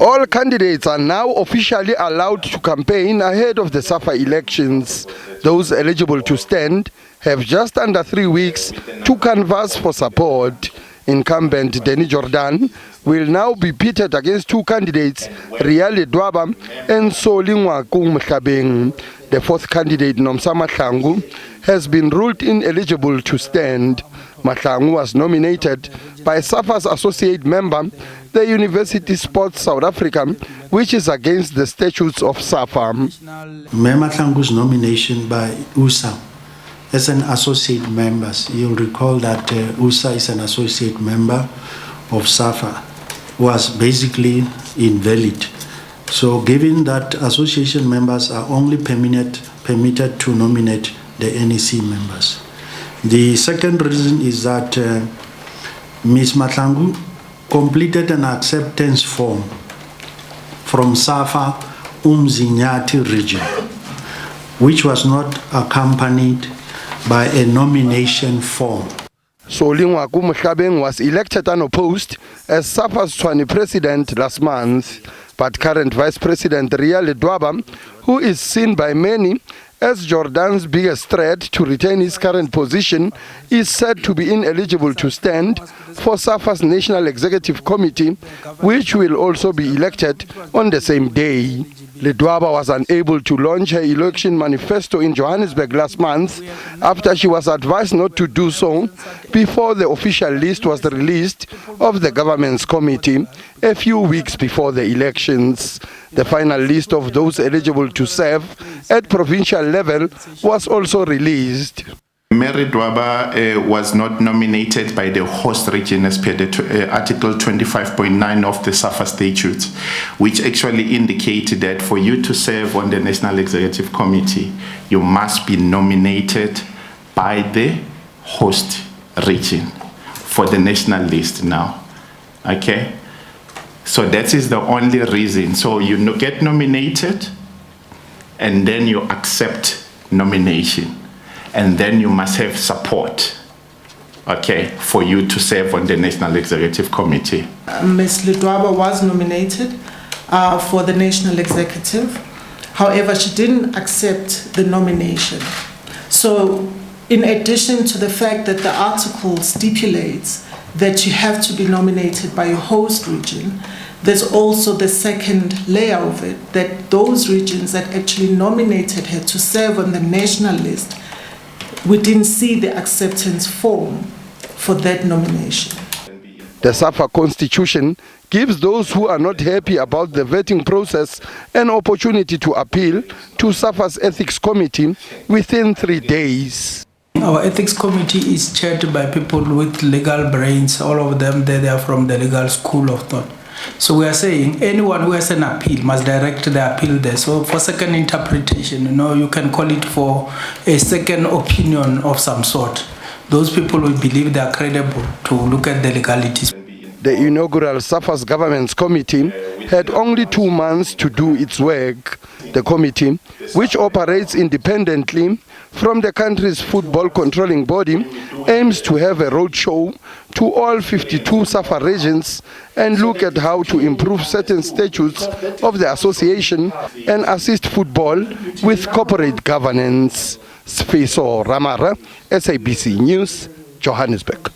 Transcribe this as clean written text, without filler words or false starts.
All candidates are now officially allowed to campaign ahead of the SAFA elections. Those eligible to stand have just under 3 weeks to canvass for support. Incumbent Danny Jordaan will now be pitted against two candidates, Ledwaba and Mohlabeng. The fourth candidate, Nomsa Mahlangu, has been ruled ineligible to stand. Mahlangu was nominated by SAFA's associate member, the University Sports South Africa, which is against the statutes of SAFA. Mahlangu's nomination by USA as an associate member, you'll recall that USA is an associate member of SAFA, was basically invalid. So given that association members are only permitted to nominate the NEC members. The second reason is that Ms. Mahlangu completed an acceptance form from SAFA Umzinyathi region, which was not accompanied by a nomination form. Mohlabeng was elected unopposed as SAFA's Tshwane president last month, but current Vice President Ledwaba, who is seen by many as Jordaan's biggest threat to retain his current position, is said to be ineligible to stand for SAFA's National Executive Committee, which will also be elected on the same day. Ledwaba was unable to launch her election manifesto in Johannesburg last month after she was advised not to do so before the official list was released of the government's committee a few weeks before the elections. The final list of those eligible to serve at provincial level was also released. Ledwaba was not nominated by the host region as per the Article 25.9 of the SAFA statutes, which actually indicated that for you to serve on the National Executive Committee, you must be nominated by the host region for the national list now. Okay? So that is the only reason. So you get nominated and then you accept nomination. And then you must have support, okay, for you to serve on the National Executive Committee. Ms. Ledwaba was nominated for the National Executive. However, she didn't accept the nomination. So, in addition to the fact that the article stipulates that you have to be nominated by your host region, there's also the second layer of it, that those regions that actually nominated her to serve on the national list, we didn't see the acceptance form for that nomination. The SAFA constitution gives those who are not happy about the vetting process an opportunity to appeal to SAFA's ethics committee within 3 days. Our ethics committee is chaired by people with legal brains. All of them, they are from the legal school of thought. So we are saying anyone who has an appeal must direct the appeal there. So for second interpretation, you can call it for a second opinion of some sort. Those people will believe they are credible to look at the legalities. The inaugural SAFA's governance committee had only 2 months to do its work. The committee, which operates independently from the country's football controlling body, aims to have a roadshow to all 52 SAFA regions and look at how to improve certain statutes of the association and assist football with corporate governance. Sifiso Ramara, SABC News, Johannesburg.